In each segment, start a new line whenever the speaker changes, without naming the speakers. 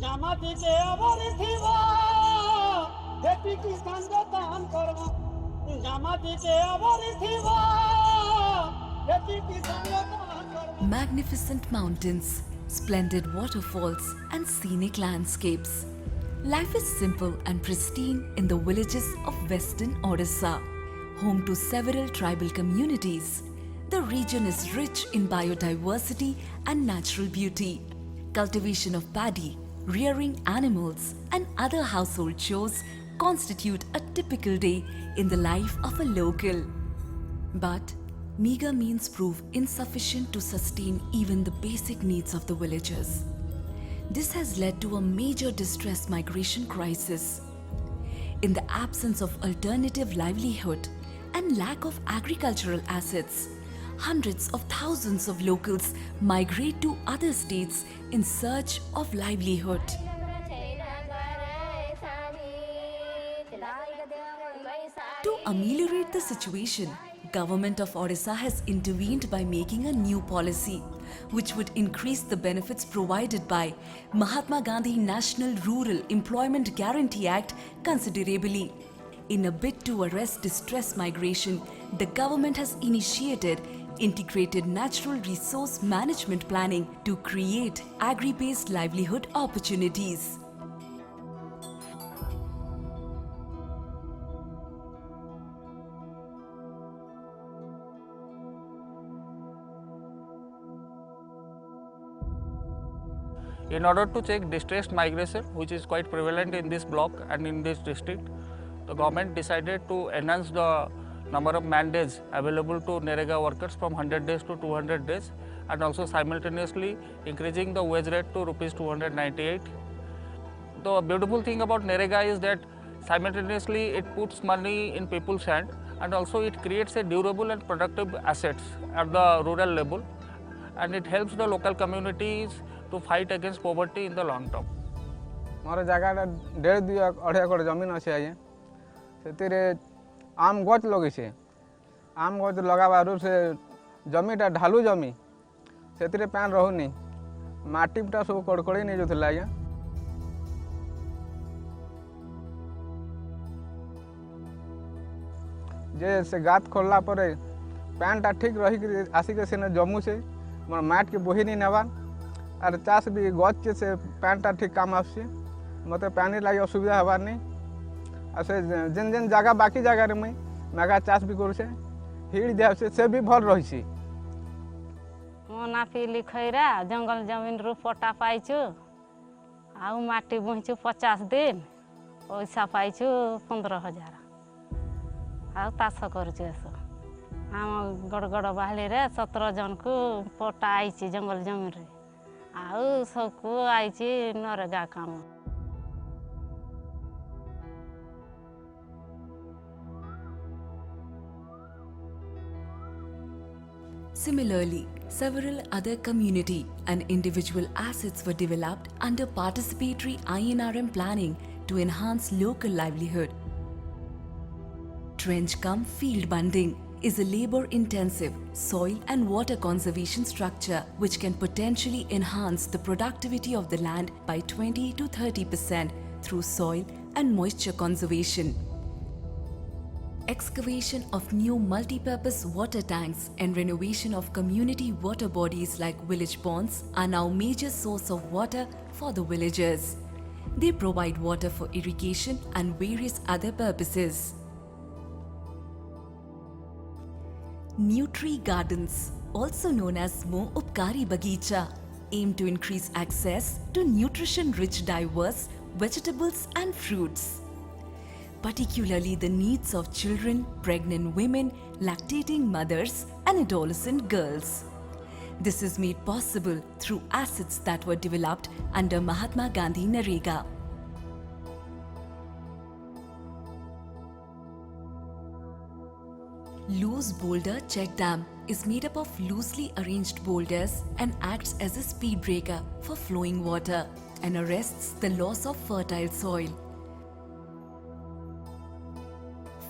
জামাতিতে আবার থিবা যেটি কি কান্দ দান করব জামাতিতে আবার থিবা যেটি কি কান্দ দান করব
Magnificent mountains, splendid waterfalls, and scenic landscapes. Life is simple and pristine in the villages of western Odisha. Home to several tribal communities, the region is rich in biodiversity and natural beauty. Cultivation of paddy, rearing animals, and other household chores constitute a typical day in the life of a local. But meager means prove insufficient to sustain even the basic needs of the villagers. This has led to a major distress migration crisis. In the absence of alternative livelihood and lack of agricultural assets, hundreds of thousands of locals migrate to other states in search of livelihood. To ameliorate the situation, Government of Odisha has intervened by making a new policy which would increase the benefits provided by Mahatma Gandhi National Rural Employment Guarantee Act considerably. In a bid to arrest distress migration, the government has initiated integrated natural resource management planning to create agri-based livelihood opportunities.
In order to check distressed migration, which is quite prevalent in this block and in this district, the government decided to enhance the number of man days available to NREGA workers from 100 days to 200 days, and also simultaneously increasing the wage rate to rupees 298. The beautiful thing about NREGA is that simultaneously it puts money in people's hand, and also it creates a durable and productive assets at the rural level, and it helps the local communities to fight against poverty in the long term.
मोर जगह 1.5-2 एकड़ जमीन अच्छे आज्ञा से आम गच लगे आम गच लगाबार से जमीटा ढालू जमी से पैन रोनी मटीटा सब कड़कड़ी नहीं जाता आज्ञा जे से गात खोलला पर पैनटा ठीक रही आसिक से जमू से मोर माट के बोही नहीं नेबार और चाष भी गच से पैनटा ठीक काम आसुचे मत पानी लगे असुविधा हबार नहीं और से जेन जेन जगह बाकी जगह मुई मेगा चाष भी करुचे हिड़ दिया से भी भल रही
मो ना पीली खैरा जंगल जमीन रु पट्टा पाइछु आउ माटी बुहिछु 50 दिन पैसा पाइछु 15,000 आउ तास करुछु एसो आम गड़गड़ बाहली रे 17 जन को पट्टा आइछि जंगल जमीन रे आउ सबको आइछि नरेगा काम
Similarly, several other community and individual assets were developed under participatory INRM planning to enhance local livelihood. Trench-cum-field bunding is a labor-intensive soil and water conservation structure which can potentially enhance the productivity of the land by 20 to 30% through soil and moisture conservation. Excavation of new multi-purpose water tanks and renovation of community water bodies like village ponds are now major source of water for the villagers. They provide water for irrigation and various other purposes. Nutri gardens, also known as Mo Upkari Bagicha, aim to increase access to nutrition-rich diverse vegetables and fruits. Particularly the needs of children, pregnant women, lactating mothers and adolescent girls. This is made possible through assets that were developed under Mahatma Gandhi NREGA. Loose Boulder Check Dam is made up of loosely arranged boulders and acts as a speed breaker for flowing water and arrests the loss of fertile soil.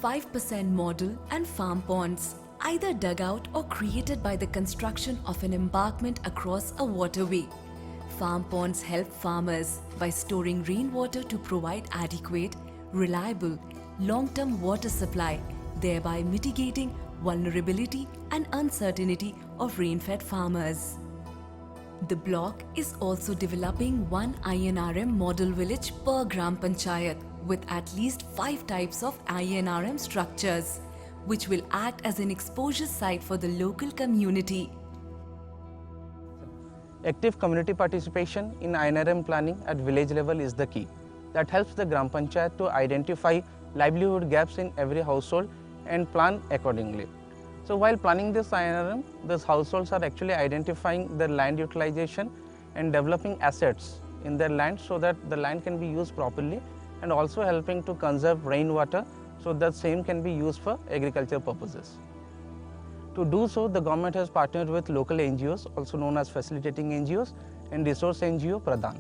5% model and farm ponds, either dug out or created by the construction of an embankment across a waterway, farm ponds help farmers by storing rainwater to provide adequate, reliable, long-term water supply, thereby mitigating vulnerability and uncertainty of rain-fed farmers. The block is also developing one INRM model village per Gram Panchayat with at least 5 types of INRM structures, which will act as an exposure site for the local community.
Active community participation in INRM planning at village level is the key. That helps the Gram Panchayat to identify livelihood gaps in every household and plan accordingly. So while planning this INRM, these households are actually identifying their land utilization and developing assets in their land so that the land can be used properly, and also helping to conserve rainwater so that same can be used for agricultural purposes. To do so, the government has partnered with local NGOs, also known as facilitating NGOs, and resource NGO Pradhan.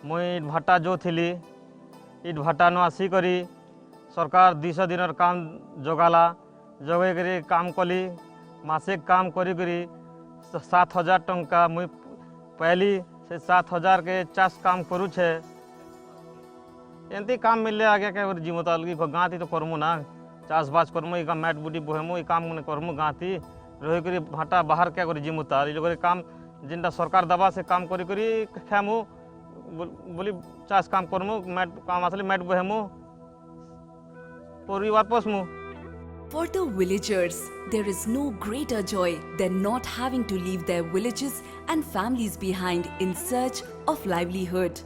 मुई भाटा जो थिली it भाटा नु आसी करी सरकार 200 दिनर काम जोगाला जोगे करी काम कली मासिक काम करी करी 7,000 टंका मुई पहली से 7,000 के चाष काम करू छे एंती काम मिलले आगे के जीवत अलगी गाँती तो करमु ना चाष बास करमु ई मैट बुटी बोहेमु ई काम मने करमु गाँती रही करी भाटा बाहर क्या करी जिमुता ई लोग काम जिनटा सरकार दबा से काम करी करी खामु बोली चाष काम करमु मैट काम आसले मैट बोहेमु परिवार पोसमु.
For the villagers, there is no greater joy than not having to leave their villages and families behind in search of livelihood.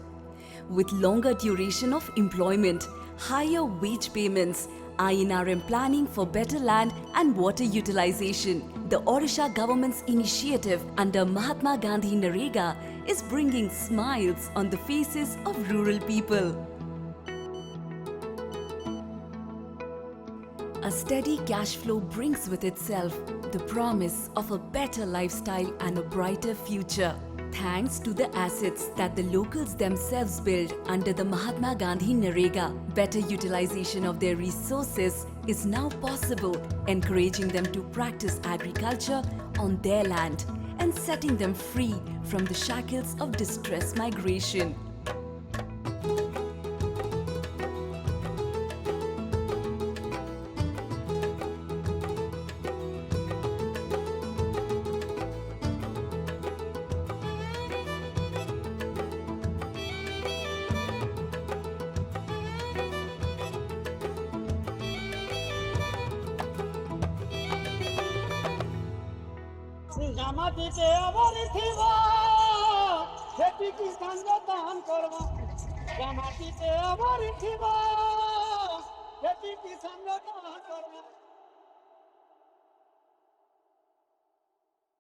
With longer duration of employment, higher wage payments, INRM planning for better land and water utilization, the Odisha government's initiative under Mahatma Gandhi Narega is bringing smiles on the faces of rural people. A steady cash flow brings with itself the promise of a better lifestyle and a brighter future. Thanks to the assets that the locals themselves build under the Mahatma Gandhi Narega, better utilization of their resources is now possible, encouraging them to practice agriculture on their land and setting them free from the shackles of distress migration.
জামাতিতে আবার থিবা খেতি কিষান দান করব জামাতিতে আবার থিবা খেতি কিষান দান করব